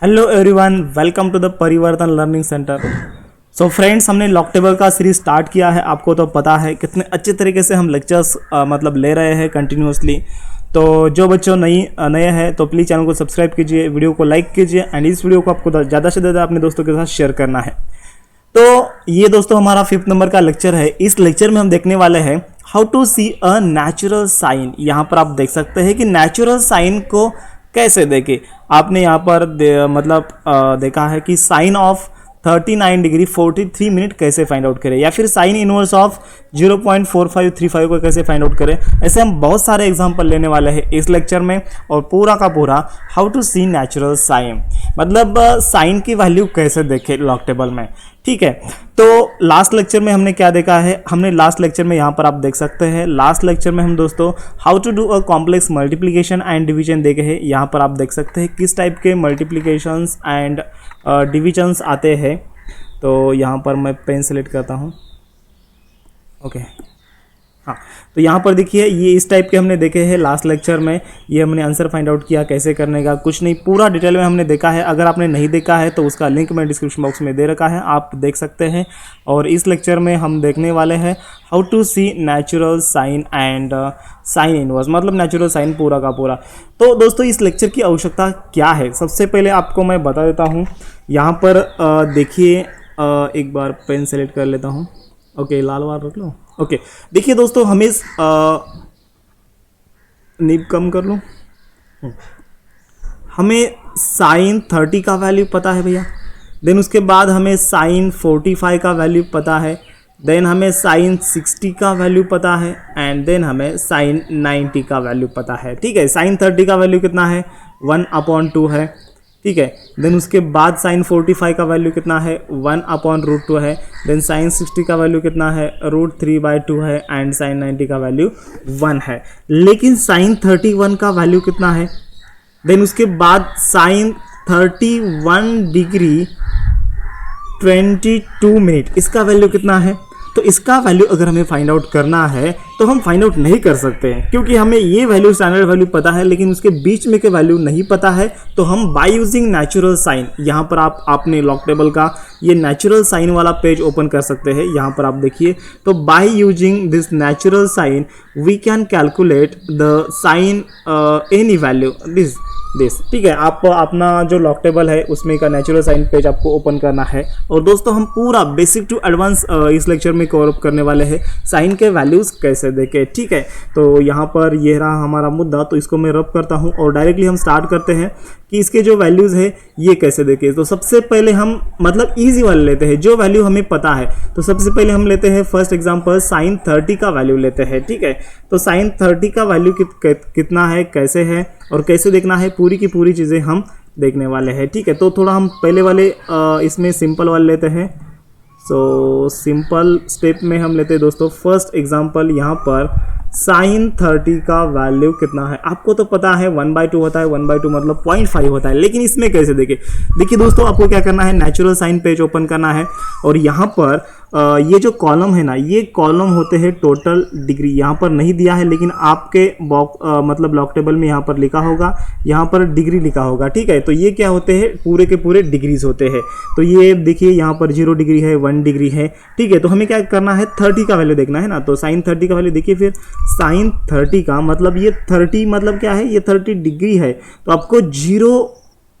Hello everyone, welcome to the Parivartan learning centre. So friends, हमने log table का series start किया है। आपको तो पता है कितने अच्छे तरीके से हम लेक्चर्स मतलब ले रहे हैं कंटिन्यूसली। तो जो बच्चों नए हैं तो प्लीज़ चैनल को सब्सक्राइब कीजिए, वीडियो को लाइक कीजिए एंड इस वीडियो को आपको ज़्यादा से ज़्यादा अपने दोस्तों के साथ शेयर करना है। तो ये दोस्तों हमारा 5th नंबर का लेक्चर है। इस लेक्चर में हम देखने वाले हैं how to see a natural sine. यहाँ पर आप देख सकते हैं कि नेचुरल साइन को कैसे देखें। आपने यहाँ पर देखा है कि साइन ऑफ 39 डिग्री 43 मिनट कैसे फाइंड आउट करें, या फिर साइन इनवर्स ऑफ 0.4535 को कैसे फाइंड आउट करें। ऐसे हम बहुत सारे एग्जांपल लेने वाले हैं इस लेक्चर में, और पूरा का पूरा how to see natural sine, मतलब साइन की वैल्यू कैसे देखें लॉग टेबल में। ठीक है, तो लास्ट लेक्चर में हमने क्या देखा है, हमने लास्ट लेक्चर में यहाँ पर आप देख सकते हैं, लास्ट लेक्चर में हम दोस्तों how to do a complex multiplication and division देखे हैं। यहाँ पर आप देख सकते हैं किस टाइप के मल्टीप्लिकेशंस एंड डिविजन्स आते हैं। तो यहाँ पर मैं पेन सेलेक्ट करता हूँ। ओके, हाँ, तो यहाँ पर देखिए ये इस टाइप के हमने देखे हैं लास्ट लेक्चर में। ये हमने आंसर फाइंड आउट किया कैसे करने का, कुछ नहीं, पूरा डिटेल में हमने देखा है। अगर आपने नहीं देखा है तो उसका लिंक मैं डिस्क्रिप्शन बॉक्स में दे रखा है, आप देख सकते हैं। और इस लेक्चर में हम देखने वाले हैं how to see natural sine and sine inverse, मतलब नेचुरल साइन पूरा का पूरा। तो दोस्तों इस लेक्चर की आवश्यकता क्या है, सबसे पहले आपको मैं बता देता हूँ। यहाँ पर देखिए, एक बार पेन सेलेक्ट कर लेता हूँ। ओके, लाल वाल रख लो। ओके, देखिए दोस्तों, हमें निब कम कर लूँ। हमें साइन 30 का वैल्यू पता है भैया, देन उसके बाद हमें साइन 45 का वैल्यू पता है, देन हमें साइन 60 का वैल्यू पता है, एंड देन हमें साइन 90 का वैल्यू पता है। ठीक है, साइन 30 का वैल्यू कितना है, 1/2 है। ठीक है, देन उसके बाद साइन 45 का वैल्यू कितना है, 1/√2 है। देन साइन 60 का वैल्यू कितना है, √3/2 है, एंड साइन 90 का वैल्यू 1 है। लेकिन साइन 31 का वैल्यू कितना है, देन उसके बाद साइन 31 डिग्री 22 मिनट, इसका वैल्यू कितना है। तो इसका वैल्यू अगर हमें फाइंड आउट करना है तो हम फाइंड आउट नहीं कर सकते हैं, क्योंकि हमें ये वैल्यू स्टैंडर्ड वैल्यू पता है लेकिन उसके बीच में के वैल्यू नहीं पता है। तो हम बाय यूजिंग नेचुरल साइन, यहाँ पर आपने लॉग टेबल का ये नेचुरल साइन वाला पेज ओपन कर सकते हैं। यहाँ पर आप देखिए, तो by using this natural sine we can calculate the sine any value this. ठीक है, आप अपना जो लॉग टेबल है उसमें का नेचुरल साइन पेज आपको ओपन करना है। और दोस्तों हम पूरा बेसिक टू एडवांस इस लेक्चर में कवर अप करने वाले हैं, साइन के वैल्यूज़ कैसे देखें। ठीक है, तो यहाँ पर ये रहा हमारा मुद्दा, तो इसको मैं रब करता हूँ और डायरेक्टली हम स्टार्ट करते हैं कि इसके जो वैल्यूज़ है ये कैसे देखें। तो सबसे पहले हम मतलब ईजी वाले लेते हैं, जो वैल्यू हमें पता है। तो सबसे पहले हम लेते हैं फर्स्ट एग्जांपल, साइन 30 का वैल्यू लेते हैं। ठीक है, तो साइन 30 का वैल्यू कितना है, कैसे है और कैसे देखना है, पूरी की पूरी चीज़ें हम देखने वाले हैं। ठीक है, तो थोड़ा हम पहले वाले इसमें सिंपल वाले लेते हैं। सो सिंपल स्टेप में हम लेते हैं दोस्तों फर्स्ट एग्जांपल। यहाँ पर साइन 30 का वैल्यू कितना है, आपको तो पता है 1/2 होता है, 1/2 मतलब 0.5 होता है। लेकिन इसमें कैसे देखें, देखिए दोस्तों, आपको क्या करना है, नेचुरल साइन पेज ओपन करना है और यहाँ पर ये जो कॉलम है ना, ये कॉलम होते हैं टोटल डिग्री। यहाँ पर नहीं दिया है लेकिन आपके मतलब लॉग टेबल में यहाँ पर लिखा होगा, यहाँ पर डिग्री लिखा होगा। ठीक है, तो ये क्या होते हैं, पूरे के पूरे डिग्रीज होते हैं। तो ये देखिए यहाँ पर 0 डिग्री है, 1 डिग्री है। ठीक है, तो हमें क्या करना है, 30 का वैल्यू देखना है ना। तो साइन 30 का वैल्यू देखिए, फिर साइन 30 का मतलब ये 30 मतलब क्या है, ये 30 डिग्री है, तो आपको 0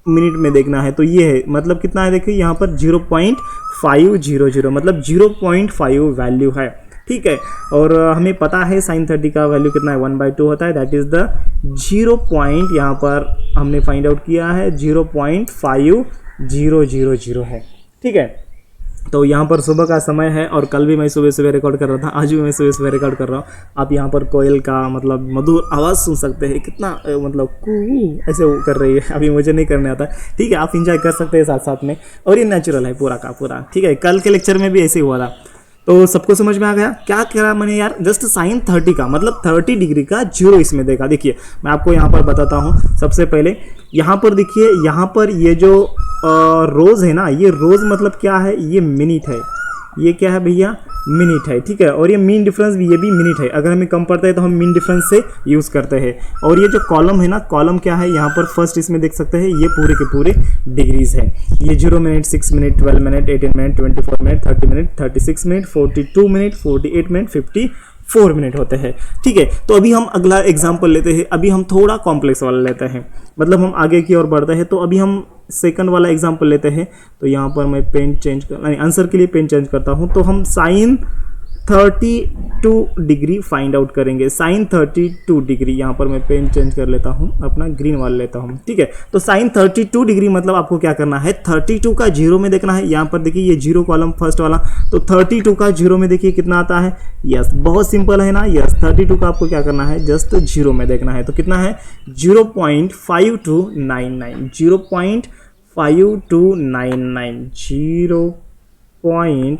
मिनट में देखना है। तो ये है मतलब कितना है, देखिए यहाँ पर 0.500 मतलब 0.5 वैल्यू है। ठीक है, और हमें पता है साइन 30 का वैल्यू कितना है, 1/2 होता है। दैट इज़ द 0 पॉइंट, यहाँ पर हमने फाइंड आउट किया है 0.5000 है। ठीक है, तो यहाँ पर सुबह का समय है और कल भी मैं सुबह सुबह रिकॉर्ड कर रहा था, आज भी मैं सुबह सुबह रिकॉर्ड कर रहा हूँ। आप यहाँ पर कोयल का मतलब मधुर आवाज़ सुन सकते हैं, कितना मतलब कू ऐसे कर रही है, अभी मुझे नहीं करने आता। ठीक है, आप इंजॉय कर सकते हैं साथ साथ में, और ये नेचुरल है पूरा का पूरा। ठीक है, कल के लेक्चर में भी ऐसे ही हुआ था। तो सबको समझ में आ गया क्या करा मैंने यार, जस्ट साइन 30 का मतलब 30 डिग्री का 0 इसमें देखा। देखिए मैं आपको यहाँ पर बताता हूँ। सबसे पहले यहाँ पर देखिए, यहाँ पर ये जो रोज़ है ना, ये रोज़ मतलब क्या है, ये मिनट है। ये क्या है भैया, मिनट है, ठीक है। और ये मीन डिफरेंस भी, ये भी मिनट है। अगर हमें कम पड़ता है तो हम मीन डिफरेंस से यूज़ करते हैं। और ये जो कॉलम है ना, कॉलम क्या है, यहाँ पर फर्स्ट इसमें देख सकते हैं ये पूरे के पूरे डिग्रीज है। ये 0 minute, 6 minute, 12 minute, 18 minute, 24 minute, 30 minute, 36 minute, 42 minute, 48 minute, 54 minute होते हैं, ठीक है। तो अभी हम अगला एग्जाम्पल लेते हैं। अभी हम थोड़ा कॉम्प्लेक्स वाला लेते हैं, मतलब हम आगे की ओर बढ़ते हैं। तो अभी हम सेकंड वाला एग्जाम्पल लेते हैं। तो यहाँ पर मैं पेन चेंज कर, आंसर के लिए पेन चेंज करता हूँ। तो हम साइन 32 डिग्री फाइंड आउट करेंगे। साइन 32 डिग्री, यहाँ पर मैं पेन चेंज कर लेता हूँ, अपना ग्रीन वाला लेता हूँ, ठीक है। तो साइन 32 डिग्री मतलब आपको क्या करना है, 32 का 0 में देखना है। यहाँ पर देखिए ये 0 कॉलम फर्स्ट वाला, तो 32 का 0 में देखिए कितना आता है। यस, बहुत सिंपल है ना। यस, 32 का आपको क्या करना है, जस्ट 0 में देखना है। तो कितना है, 0.5299, 0.5299,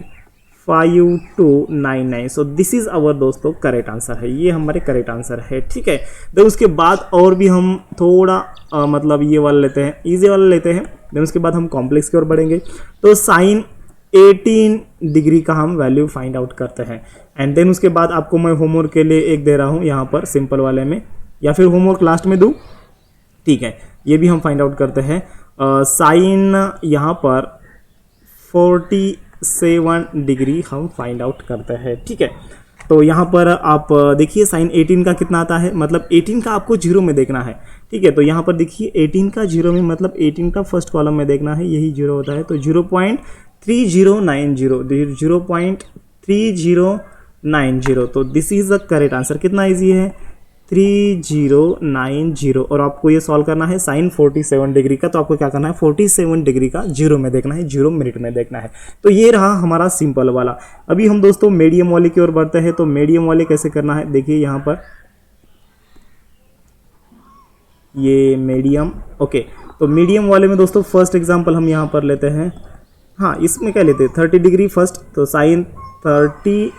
0.5299। सो दिस इज आवर दोस्तों करेक्ट आंसर है, ये हमारे करेक्ट आंसर है, ठीक है। देन उसके बाद और भी हम थोड़ा मतलब ये वाला लेते हैं, इजी वाला लेते हैं। देन उसके बाद हम कॉम्प्लेक्स की ओर बढ़ेंगे। तो साइन 18 डिग्री का हम वैल्यू फाइंड आउट करते हैं। एंड देन उसके बाद आपको मैं होमवर्क के लिए एक दे रहा हूँ यहाँ पर सिंपल वाले में, या फिर होमवर्क लास्ट में दूँ, ठीक है। ये भी हम फाइंड आउट करते हैं। साइन यहाँ पर 47 डिग्री हम फाइंड आउट करते हैं, ठीक है। तो यहाँ पर आप देखिए साइन 18 का कितना आता है, मतलब 18 का आपको 0 में देखना है, ठीक है। तो यहाँ पर देखिए 18 का 0 में मतलब 18 का फर्स्ट कॉलम में देखना है, यही 0 होता है। तो 0.3090, 0.3090। तो this is the correct answer. कितना ईजी है, 3090। और आपको ये सॉल्व करना है साइन 47 डिग्री का। तो आपको क्या करना है, 47 डिग्री का 0 में देखना है, 0 मिनट में देखना है। तो ये रहा हमारा सिंपल वाला। अभी हम दोस्तों मीडियम वाले की ओर बढ़ते हैं। तो मीडियम वाले कैसे करना है, देखिए यहाँ पर ये मीडियम, ओके। तो मीडियम वाले में दोस्तों फर्स्ट एग्जाम्पल हम यहाँ पर लेते हैं। हाँ, इसमें क्या लेते हैं, 30 डिग्री फर्स्ट। तो साइन 30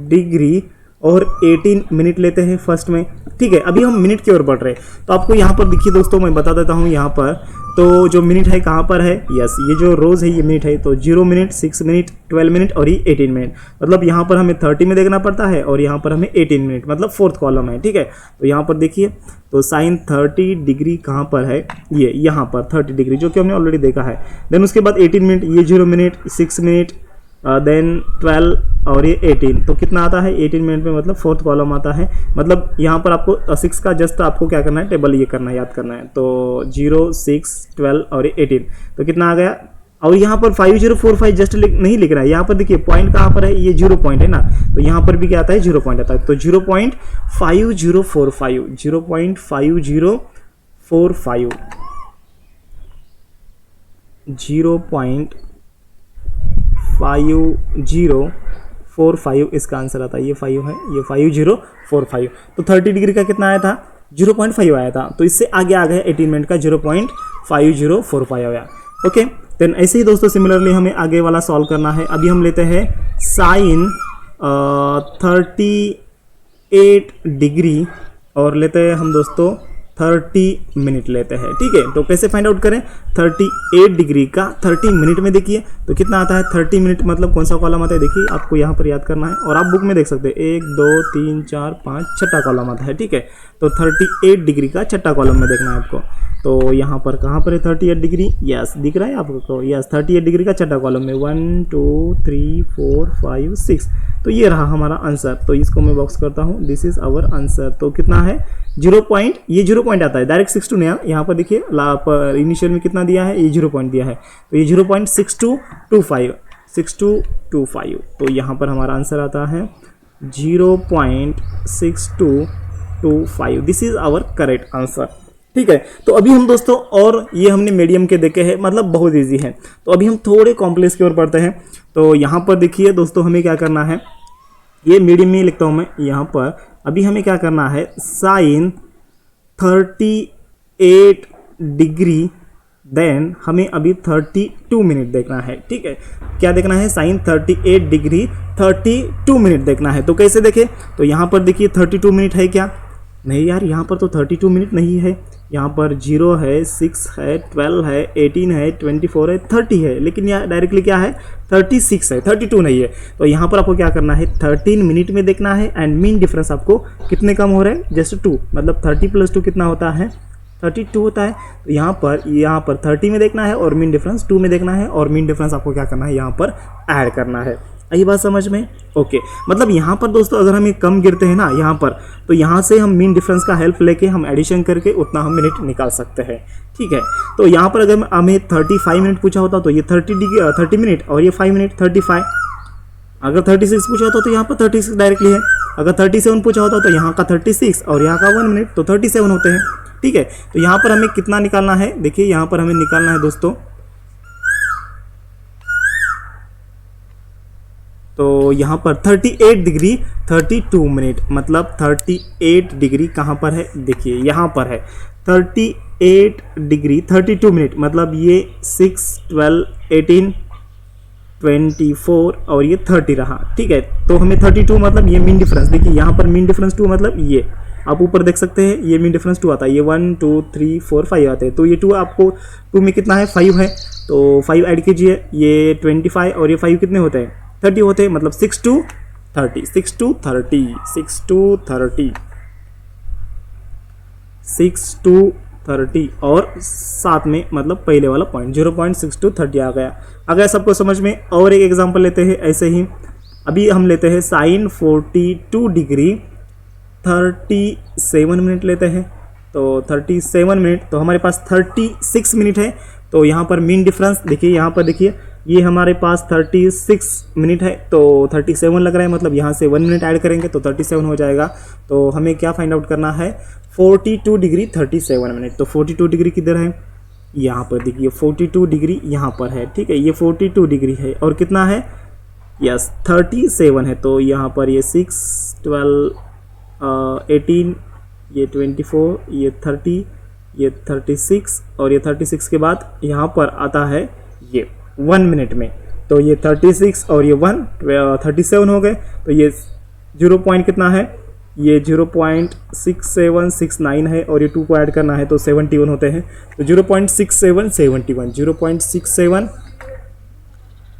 डिग्री और 18 मिनट लेते हैं फर्स्ट में, ठीक है। अभी हम मिनट की ओर बढ़ रहे हैं। तो आपको यहाँ पर देखिए दोस्तों, मैं बता देता हूँ यहाँ पर। तो जो मिनट है कहाँ पर है, यस, ये जो रोज़ है ये मिनट है। तो 0 मिनट, 6 मिनट, 12 मिनट और ये 18 मिनट। मतलब यहाँ पर हमें 30 में देखना पड़ता है और यहाँ पर हमें 18 मिनट, मतलब फोर्थ कॉलम है, ठीक है। तो यहाँ पर देखिए, तो साइन 30 डिग्री कहाँ पर है, ये यहाँ पर 30 डिग्री, जो कि हमने ऑलरेडी देखा है। देन उसके बाद 18 मिनट, ये 0 मिनट, 6 मिनट, देन 12 और ये 18। तो कितना आता है, 18 मिनट में मतलब फोर्थ कॉलम आता है। मतलब यहाँ पर आपको 6 का जस्ट आपको क्या करना है, टेबल ये करना है, याद करना है। तो 0, 6, 12 और 18, तो कितना आ गया। और यहाँ पर 5045 जस्ट नहीं लिख रहा है, यहाँ पर देखिए पॉइंट कहाँ पर है, ये 0 पॉइंट है ना। तो यहाँ पर भी क्या आता है, 0 पॉइंट आता है। तो 0.5045, 0.5045, 0.5045 इसका आंसर आता है। ये 5 है, ये 5045। तो 30 डिग्री का कितना आया था, 0.5 आया था। तो इससे आगे आ गया 18 मिनट का 0.5045 आया, ओके। देन ऐसे ही दोस्तों सिमिलरली हमें आगे वाला सॉल्व करना है। अभी हम लेते हैं साइन 38 डिग्री और लेते हैं हम दोस्तों 30 मिनट लेते हैं, ठीक है। तो कैसे फाइंड आउट करें, 38 डिग्री का 30 मिनट में देखिए तो कितना आता है, 30 मिनट मतलब कौन सा कॉलम आता है, देखिए आपको यहाँ पर याद करना है। और आप बुक में देख सकते हैं 1, 2, 3, 4, 5 छठा कॉलम आता है, ठीक है। तो 38 डिग्री का छठा कॉलम में देखना है आपको। तो यहाँ पर कहाँ पर है 38 डिग्री, यस दिख रहा है आपको, यस 38 डिग्री का छठा कॉलम में 1, 2, 3, 4, 5, 6। तो ये रहा हमारा आंसर। तो इसको मैं बॉक्स करता हूँ, दिस इज आवर आंसर। तो कितना है, 0 पॉइंट, ये 0 पॉइंट आता है डायरेक्ट 62 नहीं, यहाँ पर देखिए इनिशियल में कितना दिया है, ये 0 पॉइंट दिया है। तो ये 0.6225। तो यहाँ पर हमारा आंसर आता है 0.6225। This is our correct answer, ठीक है। तो अभी हम दोस्तों, और ये हमने मीडियम के देखे हैं, मतलब बहुत इजी है। तो अभी हम थोड़े कॉम्प्लेक्स की ओर बढ़ते हैं। तो यहाँ पर देखिए दोस्तों, हमें क्या करना है, ये मीडियम में लिखता हूँ मैं यहाँ पर। अभी हमें क्या करना है, साइन 38 डिग्री, देन हमें अभी 32 मिनट देखना है, ठीक है। क्या देखना है, साइन 38 डिग्री 32 मिनट देखना है। तो कैसे देखें, तो यहाँ पर देखिए 32 मिनट है क्या, नहीं यार, यहाँ पर तो 32 मिनट नहीं है, यहाँ पर 0 है, 6 है, 12 है, 18 है, 24 है, 30 है, लेकिन यहाँ डायरेक्टली क्या है 36 है, 32 नहीं है। तो यहाँ पर आपको क्या करना है 13 मिनट में देखना है एंड मीन डिफरेंस आपको कितने कम हो रहे हैं, जस्ट 2, मतलब 30 + 2 कितना होता है 32 होता है। तो यहाँ पर 30 में देखना है और मीन डिफरेंस 2 में देखना है और मीन डिफरेंस आपको क्या करना है यहाँ पर ऐड करना है। यही बात समझ में? ओके, मतलब यहाँ पर दोस्तों अगर हम कम गिरते हैं ना यहाँ पर, तो यहाँ से हम मीन डिफरेंस का हेल्प लेके हम एडिशन करके उतना हम मिनट निकाल सकते हैं। ठीक है, तो यहाँ पर अगर हमें 35 मिनट पूछा होता तो ये 30 मिनट और ये 5 मिनट 35। अगर 36 पूछा होता तो यहाँ पर 36 डायरेक्टली है। अगर 37 पूछा होता तो यहाँ का 36 और यहाँ का 1 मिनट तो 37 होते हैं। ठीक है, तो यहाँ पर हमें कितना निकालना है, देखिए यहाँ पर हमें निकालना है दोस्तों, तो यहाँ पर 38 डिग्री 32 मिनट, मतलब 38 डिग्री कहाँ पर है, देखिए यहाँ पर है 38 डिग्री 32 मिनट, मतलब ये 6, 12, 18, 24 और ये 30 रहा। ठीक है, तो हमें 32 मतलब ये मीन डिफरेंस, देखिए यहाँ पर मीन डिफरेंस 2 मतलब ये आप ऊपर देख सकते हैं, ये मीन डिफरेंस 2 आता है, ये 1, 2, 3, 4, 5 आते हैं। तो ये 2 आपको 2 में कितना है 5 है, तो 5 ऐड कीजिए, ये 25 और ये 5 कितने होते हैं 30 होते हैं, मतलब 6 to 30, 6 to 30, 6 to 30, 6 to 30 और साथ में मतलब पहले वाला पॉइंट 0.6 to 30 आ गया। अगर सबको समझ में, और एक एग्जांपल लेते हैं ऐसे ही, अभी हम लेते हैं साइन 42 डिग्री 37 मिनट लेते हैं, तो 37 मिनट, तो हमारे पास 36 मिनट है। तो यहाँ पर मीन डिफरेंस देखिए, यहाँ पर देखिए ये हमारे पास 36 मिनट है, तो 37 लग रहा है, मतलब यहाँ से 1 मिनट ऐड करेंगे तो 37 हो जाएगा। तो हमें क्या फाइंड आउट करना है 42 डिग्री 37 मिनट। तो 42 डिग्री किधर है, यहाँ पर देखिए 42 डिग्री यहाँ पर है। ठीक है, ये 42 डिग्री है और कितना है, यस 37 है। तो यहाँ पर ये 6, 12, 18, ये 24, ये 30, ये 36 और ये 36 के बाद यहाँ पर आता है ये 1 मिनट में, तो ये 36 और ये 1 37 हो गए। तो ये 0 पॉइंट कितना है, ये 0.6769 है और ये 2 को ऐड करना है तो 71 होते हैं। तो 0.6771,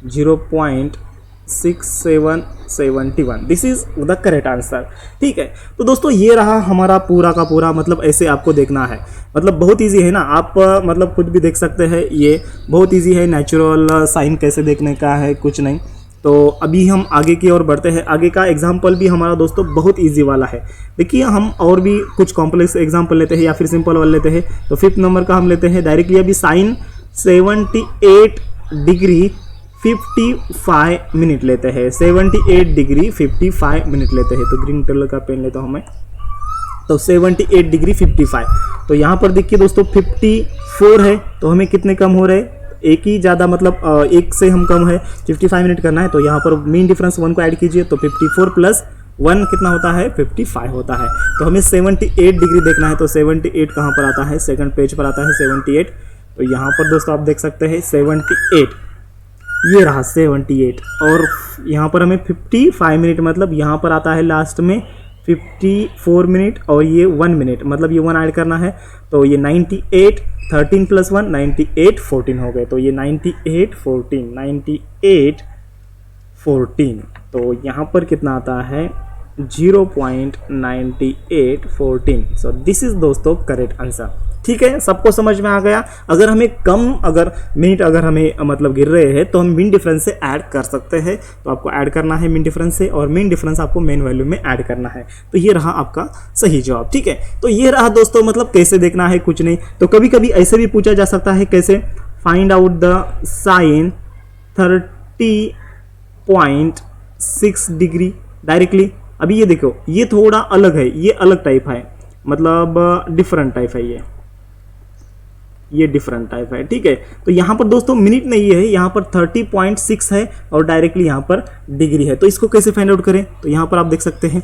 0.6771, this is the correct answer. ठीक है, तो दोस्तों ये रहा हमारा पूरा का पूरा, मतलब ऐसे आपको देखना है, मतलब बहुत इजी है ना, आप मतलब खुद भी देख सकते हैं, ये बहुत इजी है, नेचुरल साइन कैसे देखने का है, कुछ नहीं। तो अभी हम आगे की ओर बढ़ते हैं। आगे का एग्जाम्पल भी हमारा दोस्तों बहुत इजी वाला है। देखिए हम और भी कुछ कॉम्प्लेक्स एग्जाम्पल लेते हैं या फिर सिंपल वाले लेते हैं। तो 5th नंबर का हम लेते हैं डायरेक्टली, अभी साइन 78 डिग्री 55 मिनट लेते हैं, 78 डिग्री 55 मिनट लेते हैं। तो ग्रीन कलर का पेन लेता हूँ मैं, तो 78 डिग्री 55। तो यहाँ पर देखिए दोस्तों 54 है, तो हमें कितने कम हो रहे हैं, एक ही ज़्यादा, मतलब एक से हम कम है, 55 मिनट करना है। तो यहाँ पर मीन डिफरेंस 1 को ऐड कीजिए, तो 54 + 1 कितना होता है 55 होता है। तो हमें 78 डिग्री देखना है, तो 78 कहाँ पर आता है, सेकंड पेज पर आता है 78। तो यहाँ पर दोस्तों आप देख सकते हैं 78, ये रहा 78 और यहाँ पर हमें 55 मिनट, मतलब यहाँ पर आता है लास्ट में 54 मिनट और ये 1 मिनट, मतलब ये 1 ऐड करना है। तो ये 98, 13 + 1 98, 14 हो गए। तो ये 98, 14, तो यहाँ पर कितना आता है 0.9814। सो दिस इज दोस्तों करेक्ट आंसर। ठीक है, सबको समझ में आ गया। अगर हमें कम मिनट अगर हमें मतलब गिर रहे हैं तो हम मीन डिफरेंस से ऐड कर सकते हैं। तो आपको ऐड करना है मीन डिफरेंस से और मीन डिफरेंस आपको मेन वैल्यू में ऐड करना है। तो ये रहा आपका सही जवाब। ठीक है, तो ये रहा दोस्तों, मतलब कैसे देखना है, कुछ नहीं। तो कभी कभी ऐसे भी पूछा जा सकता है, कैसे find out the sine 30.6 degree directly. अभी ये देखो, ये थोड़ा अलग है, ये अलग टाइप है, मतलब डिफरेंट टाइप है, ये डिफरेंट टाइप है। ठीक है, तो यहाँ पर दोस्तों मिनट नहीं है, यहाँ पर 30.6 है और डायरेक्टली यहाँ पर डिग्री है। तो इसको कैसे फाइंड आउट करें, तो यहाँ पर आप देख सकते हैं,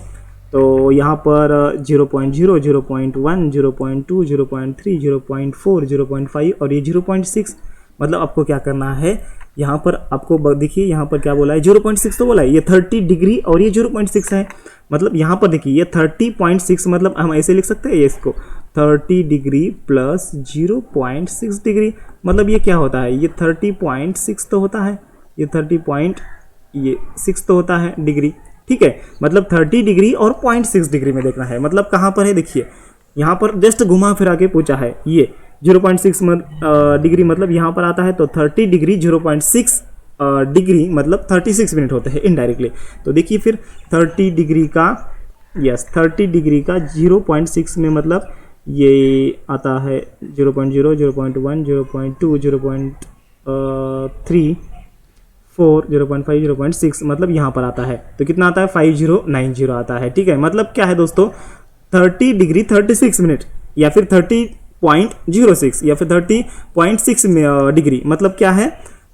तो यहाँ पर 0.0, 0.1, 0.2, 0.3, 0.4, 0.5 और ये 0.6, मतलब आपको क्या करना है, यहाँ पर आपको देखिए यहाँ पर क्या बोला है, 0.6 तो बोला है, ये 30 डिग्री और ये 0.6 है। मतलब यहाँ पर देखिए ये 30.6, मतलब हम ऐसे लिख सकते हैं ये इसको 30 डिग्री प्लस 0.6 डिग्री, मतलब ये क्या होता है, ये 30.6 तो होता है, ये 30.6 तो होता है डिग्री, ठीक है। मतलब 30 डिग्री और 0.6 डिग्री में देखना है, मतलब कहाँ पर है देखिए, यहाँ पर जस्ट घुमा फिरा के पूछा है, ये 0.6 डिग्री मतलब यहाँ पर आता है, तो 30 डिग्री 0.6 डिग्री मतलब 36 मिनट होते हैं इनडायरेक्टली। तो देखिए फिर 30 डिग्री का 30 डिग्री का 0.6 में मतलब ये आता है 0.0, 0.1, 0.2, 0.3, 4, 0.5, 0.6, मतलब यहाँ पर आता है, तो कितना आता है 5090 आता है, ठीक है। मतलब क्या है दोस्तों, 30 डिग्री 36 मिनट या फिर 30.06 या फिर 30.6 डिग्री, मतलब क्या है,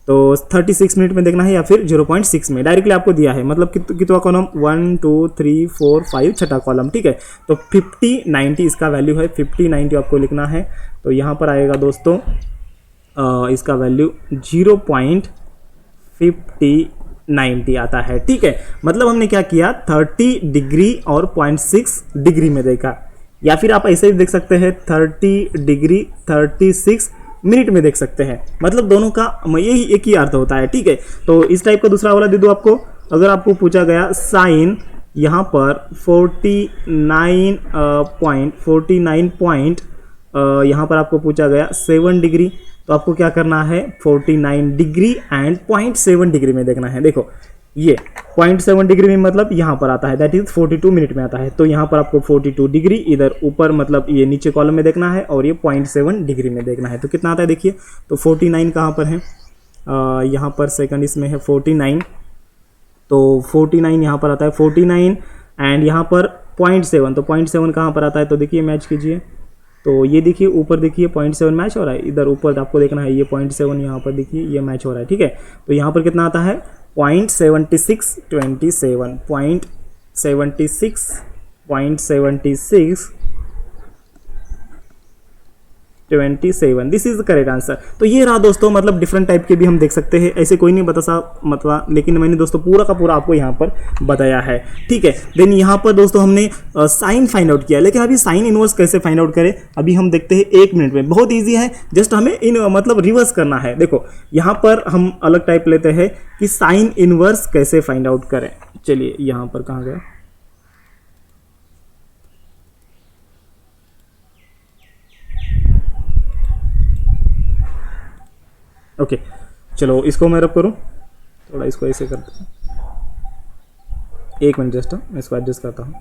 तो 36 मिनट में देखना है या फिर 0.6 में, डायरेक्टली आपको दिया है। मतलब कितना कॉलम, 1 2 3 4 5 छठा कॉलम, ठीक है। तो 5090 इसका वैल्यू है, 5090 आपको लिखना है। तो यहाँ पर आएगा दोस्तों इसका वैल्यू 0.5090 आता है, ठीक है। मतलब हमने क्या किया, 30 डिग्री और 0.6 डिग्री में देखा, या फिर आप ऐसे ही देख सकते हैं 30 डिग्री 36 मिनट में देख सकते हैं। मतलब दोनों का यही एक ही अर्थ होता है, ठीक है। तो इस टाइप का दूसरा वाला दे दो आपको। अगर आपको पूछा गया साइन यहाँ पर 49 पॉइंट यहाँ पर आपको पूछा गया 7 डिग्री, तो आपको क्या करना है, 49 डिग्री एंड 0.7 डिग्री में देखना है। देखो ये 0.7 डिग्री में मतलब यहाँ पर आता है, दैट इज 42 मिनट में आता है। तो यहाँ पर आपको 42 डिग्री इधर ऊपर मतलब ये नीचे कॉलम में देखना है और ये 0.7 डिग्री में देखना है। तो कितना आता है देखिए, तो 49 कहाँ पर है, यहाँ पर सेकंड इसमें है 49, तो 49 यहाँ पर आता है 49 एंड यहाँ पर 0.7, तो 0.7 कहाँ पर आता है, तो देखिए मैच कीजिए, तो ये देखिए ऊपर देखिए 0.7 मैच हो रहा है, इधर ऊपर आपको देखना है ये 0.7 यहाँ पर देखिए ये मैच हो रहा है, ठीक है। तो यहाँ पर कितना आता है 0.76, this is the correct answer. तो ये रहा दोस्तों, मतलब डिफरेंट टाइप के भी हम देख सकते हैं, ऐसे कोई नहीं बता सा मतलब, लेकिन मैंने दोस्तों पूरा का पूरा आपको यहाँ पर बताया है, ठीक है। देन यहाँ पर दोस्तों हमने साइन फाइंड आउट किया, लेकिन अभी साइन इनवर्स कैसे फाइंड आउट करें अभी हम देखते हैं 1 मिनट में। बहुत ईजी है, जस्ट हमें मतलब रिवर्स करना है। देखो यहाँ पर हम अलग टाइप लेते हैं कि साइन इनवर्स कैसे फाइंड आउट करें। चलिए यहाँ पर कहाँ गया, ओके चलो इसको मैं रब करूँ, थोड़ा इसको ऐसे करते हैं, 1 मिनट जस्ट मैं इसको एडजस्ट करता हूँ।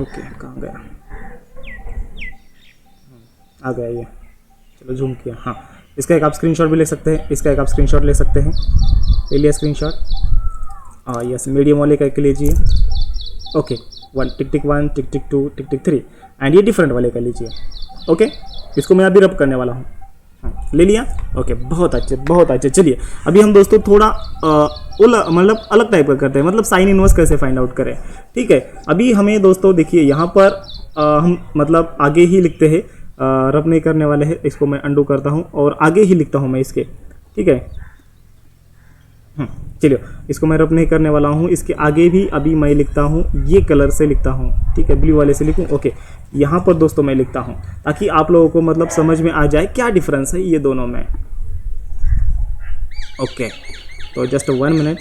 ओके कहाँ गया, आ गया ये, चलो जूम किया। हाँ इसका एक आप स्क्रीनशॉट भी ले सकते हैं, इसका एक आप स्क्रीनशॉट ले सकते हैं, ले लिया स्क्रीनशॉट। यस मीडियम वाले का एक लीजिए, okay 1 tick tick 1 tick tick 2 tick tick 3 and ये डिफरेंट वाले का लीजिए। ओके इसको मैं अभी रब करने वाला हूँ, हाँ ले लिया, ओके बहुत अच्छे बहुत अच्छे। चलिए अभी हम दोस्तों थोड़ा मतलब अलग टाइप का करते हैं, मतलब साइन इनवर्स कैसे फाइंड आउट करें, ठीक है। अभी हमें दोस्तों देखिए यहाँ पर हम मतलब आगे ही लिखते हैं, रब नहीं करने वाले हैं, इसको मैं अंडू करता हूँ और आगे ही लिखता हूँ मैं इसके, ठीक है। चलिए इसको मैं रब नहीं करने वाला हूँ, इसके आगे भी अभी मैं लिखता हूँ, ये कलर से लिखता हूँ, ठीक है, ब्लू वाले से लिखूँ। ओके यहाँ पर दोस्तों मैं लिखता हूँ ताकि आप लोगों को मतलब समझ में आ जाए क्या डिफरेंस है ये दोनों में। ओके तो जस्ट 1 मिनट।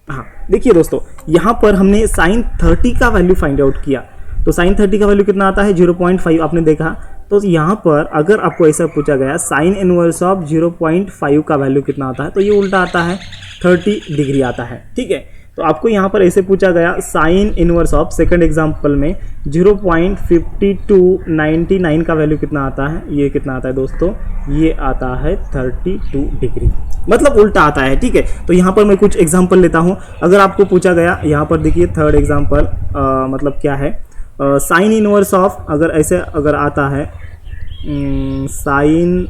हाँ देखिए दोस्तों यहाँ पर हमने साइन 30 का वैल्यू फाइंड आउट किया, तो साइन 30 का वैल्यू कितना आता है 0.5 आपने देखा। तो यहाँ पर अगर आपको ऐसा पूछा गया साइन इनवर्स ऑफ 0.5 का वैल्यू कितना आता है, तो ये उल्टा आता है 30 डिग्री आता है, ठीक है। तो आपको यहाँ पर ऐसे पूछा गया sign inverse of second example में 0.5299 का वैल्यू कितना आता है, ये कितना आता है दोस्तों, ये आता है 32 डिग्री, मतलब उल्टा आता है, ठीक है। तो यहाँ पर मैं कुछ एग्जाम्पल लेता हूँ। अगर आपको पूछा गया यहाँ पर देखिए थर्ड एग्जाम्पल मतलब क्या है, साइन इनवर्स ऑफ अगर आता है साइन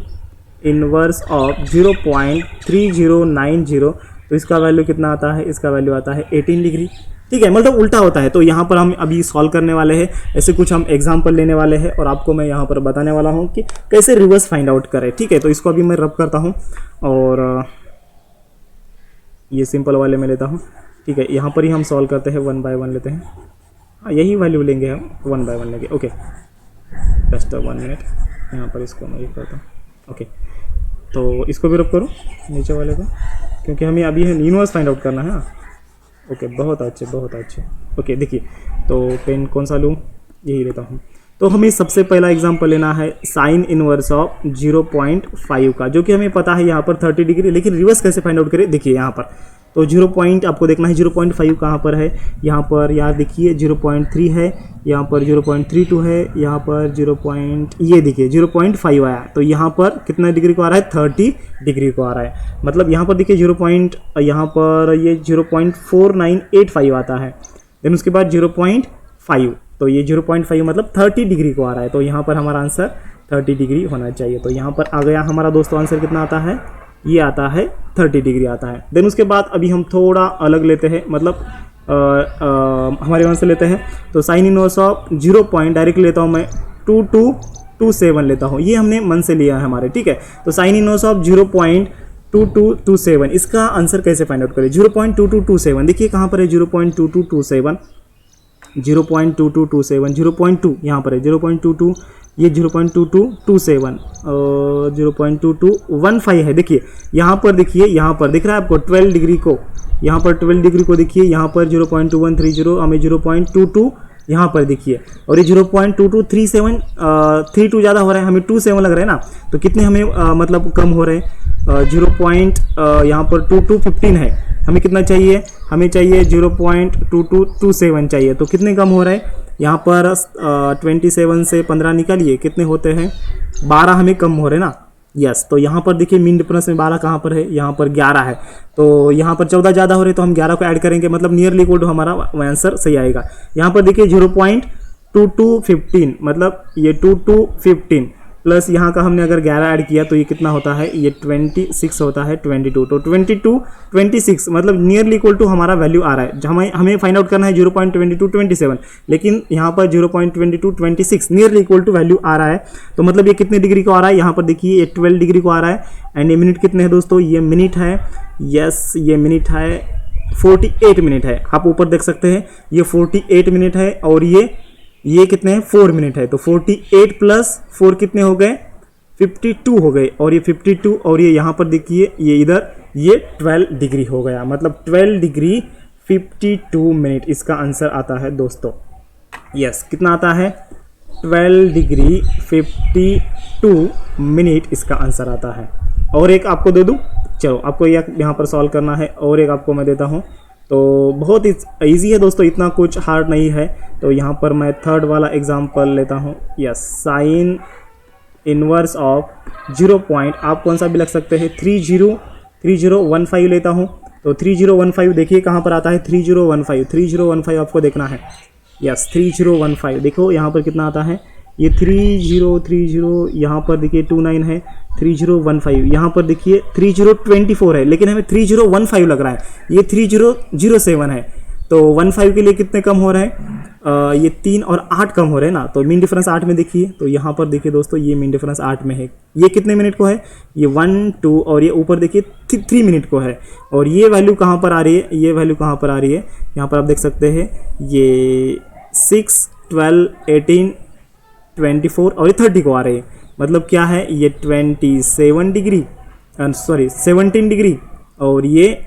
इनवर्स ऑफ 0.3090, तो इसका वैल्यू कितना आता है, इसका वैल्यू आता है 18 डिग्री, ठीक है, मतलब उल्टा होता है। तो यहाँ पर हम अभी सॉल्व करने वाले हैं, ऐसे कुछ हम एग्जाम्पल लेने वाले हैं और आपको मैं यहाँ पर बताने वाला हूँ कि कैसे रिवर्स फाइंड आउट करें। ठीक है, तो इसको अभी मैं रब करता हूँ और ये सिंपल वाले में लेता हूँ। ठीक है, यहाँ पर ही हम सॉल्व करते हैं, 1 बाय 1 लेते हैं। हाँ, यही वैल्यू लेंगे हम, 1 बाय 1 लेंगे। ओके, जस्ट 1 मिनट, यहाँ पर इसको मैं ये करता हूँ। ओके, तो इसको भी रब करो नीचे वाले को, क्योंकि हमें अभी है इनवर्स फाइंड आउट करना है ना। ओके, बहुत अच्छे बहुत अच्छे। ओके, देखिए, तो पेन कौन सा लूँ, यही लेता हूँ। तो हमें सबसे पहला एग्जांपल लेना है साइन इनवर्स ऑफ 0.5 का, जो कि हमें पता है यहाँ पर 30 डिग्री। लेकिन रिवर्स कैसे फाइंड आउट करें, देखिए यहाँ पर तो 0 पॉइंट आपको देखना है 0.5 कहाँ पर है। यहाँ पर यार देखिए 0.3 है, यहाँ पर 0.32 है, यहाँ पर 0. ये देखिए 0.5 आया। तो यहाँ पर कितना डिग्री को आ रहा है, 30 डिग्री को आ रहा है। मतलब यहाँ पर देखिए यहाँ पर ये 0.4985 आता है। देन उसके बाद 0.5, तो ये 0.5 मतलब 30 डिग्री को आ रहा है। तो यहाँ पर हमारा आंसर 30 डिग्री होना चाहिए। तो यहाँ पर आ गया हमारा दोस्तों आंसर कितना आता है, ये आता है 30 डिग्री आता है। देन उसके बाद अभी हम थोड़ा अलग लेते हैं, मतलब हमारे वहाँ से लेते हैं। तो sign inverse of 0 point direct लेता हूँ मैं 2227 लेता हूँ, ये हमने मन से लिया है हमारे। ठीक है, तो साइन इनवर्स ऑफ 0.2227, इसका आंसर कैसे फाइंड आउट करें। 0.2227 देखिए कहाँ पर है, 0.2227, 0.2227, 0.2 यहाँ पर है, 0.22, ये 0.2227, 0.2215 है। देखिए यहाँ पर, देखिए यहाँ पर दिख रहा है आपको 12 डिग्री को, यहाँ पर 12 डिग्री को देखिए, यहाँ पर 0.2130, हमें 0.22 यहाँ पर देखिए, और ये 0.2237, 32 ज़्यादा हो रहा है, हमें 27 लग रहा है ना। तो कितने हमें मतलब कम हो रहे हैं, 0. यहाँ पर 2215 है, हमें कितना चाहिए, हमें चाहिए 0.2227 चाहिए। तो कितने कम हो रहा है यहाँ पर, 27 से 15 निकालिए, कितने होते हैं, 12 हमें कम हो रहे हैं ना। यस, तो यहाँ पर देखिए मीन डिफरेंस में 12 कहाँ पर है, यहाँ पर 11 है। तो यहाँ पर 14 ज़्यादा हो रहे, तो हम 11 को ऐड करेंगे, मतलब नियरली इक्वल टू हमारा आंसर सही आएगा। यहाँ पर देखिए 0.2215, मतलब ये 2215 प्लस यहाँ का हमने अगर 11 ऐड किया तो ये कितना होता है, ये 26 होता है, 22। तो 26 मतलब नियरली इक्वल टू हमारा वैल्यू आ रहा है। हमें फाइंड आउट करना है 0.2227, लेकिन यहाँ पर 0.2226 नियरली इक्वल टू वैल्यू आ रहा है। तो मतलब ये कितने डिग्री को आ रहा है, यहाँ पर देखिए ये 12 डिग्री को आ रहा है। एंड ये मिनट कितने हैं दोस्तों, ये मिनट है, यस ये मिनट है, 48 मिनट है। आप ऊपर देख सकते हैं ये 48 मिनट है, और ये कितने हैं, 4 मिनट है। तो 48 प्लस 4 कितने हो गए, 52 हो गए, और ये 52, और ये यहाँ पर देखिए ये इधर ये 12 डिग्री हो गया, मतलब 12 डिग्री 52 मिनट इसका आंसर आता है दोस्तों। यस, कितना आता है, 12 डिग्री 52 मिनट इसका आंसर आता है। और एक आपको दे दूँ, चलो आपको यहाँ पर सॉल्व करना है, और एक आपको मैं देता हूँ। तो बहुत ईजी है दोस्तों, इतना कुछ हार्ड नहीं है। तो यहाँ पर मैं थर्ड वाला एग्जांपल लेता हूँ। Yes, sign inverse of 0 point, आप कौन सा भी लग सकते हैं, 3015 लेता हूँ। तो 3015 देखिए कहाँ पर आता है, 3015 आपको देखना है। यस, 3015 देखो यहाँ पर कितना आता है, ये 3030, यहाँ पर देखिए 29 है, 3015, यहाँ पर देखिए 3024 है, लेकिन हमें 3015 लग रहा है, ये 3007 है। तो 15 के लिए कितने कम हो रहे हैं, ये 3 और 8 कम हो रहे हैं ना। तो मीन डिफरेंस 8 में देखिए, तो यहाँ पर देखिए दोस्तों ये मीन डिफरेंस 8 में है। ये कितने मिनट को है, ये 1 2, और ये ऊपर देखिए 3 मिनट को है। और ये वैल्यू कहाँ पर आ रही है, ये वैल्यू कहाँ पर आ रही है, यहाँ पर आप देख सकते हैं ये 6 12 18 24 और ये 30 को आ रहे हैं। मतलब क्या है, ये 27 डिग्री, सॉरी 17 डिग्री, और ये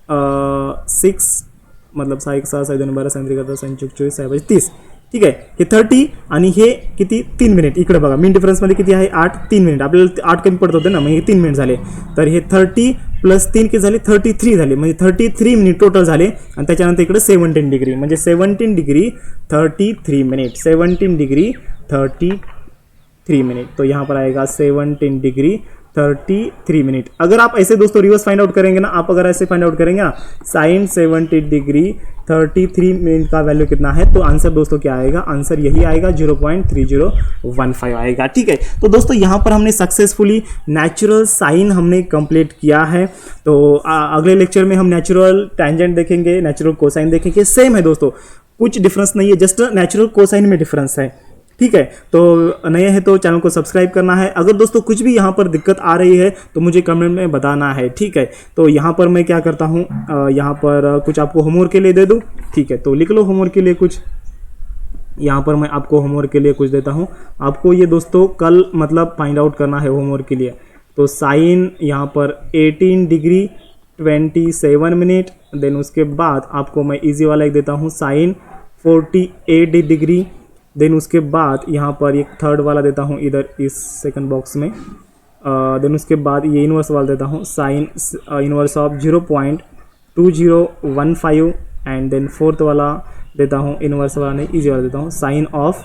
6 मतलब 6 6 12 12 24 30, ठीक आहे। हे 30 आणि हे किती 3 मिनिट, इकडे बघा मीन डिफरन्समध्ये किती आहे 8 3 मिनिट, आपल्याला 8 कमी पडत होते ना, मग हे 3 मिनिट झाले। तर हे 30 प्लस 3 किती झाले 33 झाले, म्हणजे 33 मिनिट टोटल झाले। आणि त्याच्यानंतर इकडे 17 डिग्री, म्हणजे 17 डिग्री 33 मिनिट, 17 डिग्री 33 मिनट। तो यहाँ पर आएगा 17 डिग्री 33 मिनट। अगर आप ऐसे दोस्तों रिवर्स फाइंड आउट करेंगे ना, आप अगर ऐसे फाइंड आउट करेंगे ना साइन 70 डिग्री 33 मिनट का वैल्यू कितना है, तो आंसर दोस्तों क्या आएगा, आंसर यही आएगा 0.3015 आएगा। ठीक है, तो दोस्तों यहाँ पर हमने सक्सेसफुली नेचुरल साइन हमने कंप्लीट किया है। तो अगले लेक्चर में हम नेचुरल टेंजेंट देखेंगे, नेचुरल कोसाइन देखेंगे। सेम है दोस्तों, कुछ डिफरेंस नहीं है, जस्ट नेचुरल कोसाइन में डिफरेंस है। ठीक है, तो नए हैं तो चैनल को सब्सक्राइब करना है। अगर दोस्तों कुछ भी यहाँ पर दिक्कत आ रही है तो मुझे कमेंट में बताना है। ठीक है, तो यहाँ पर मैं क्या करता हूँ, यहाँ पर कुछ आपको होमवर्क के लिए दे दूँ। ठीक है, तो लिख लो होमवर्क के लिए कुछ। यहाँ पर मैं आपको होमवर्क के लिए कुछ देता हूँ। आपको ये दोस्तों कल मतलब फाइंड आउट करना है होमवर्क के लिए। तो साइन यहाँ पर 18 डिग्री 27 मिनट, देन उसके बाद आपको मैं इजी वाला एक देता हूँ साइन 48 डिग्री, देन उसके बाद यहाँ पर एक थर्ड वाला देता हूँ इधर इस सेकंड बॉक्स में, देन उसके बाद ये इनवर्स वाला देता हूँ sine inverse of 0.2015 and then fourth वाला देता हूँ इनवर्स वाला नहीं, इजी वाला देता हूँ साइन ऑफ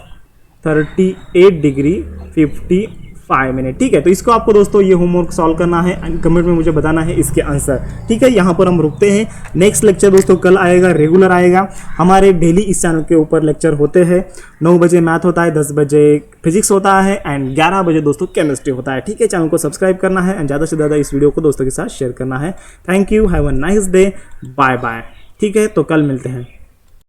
38 डिग्री 55 मिनट। ठीक है, तो इसको आपको दोस्तों ये होमवर्क सॉल्व करना है एंड कमेंट में मुझे बताना है इसके आंसर। ठीक है, यहाँ पर हम रुकते हैं। नेक्स्ट लेक्चर दोस्तों कल आएगा, रेगुलर आएगा। हमारे डेली इस चैनल के ऊपर लेक्चर होते हैं। 9 बजे मैथ होता है, 10 बजे फिजिक्स होता है एंड 11 बजे दोस्तों केमिस्ट्री होता है। ठीक है, चैनल को सब्सक्राइब करना है एंड ज़्यादा से ज़्यादा इस वीडियो को दोस्तों के साथ शेयर करना है। Thank you, have a nice day, bye bye. ठीक है, तो कल मिलते हैं।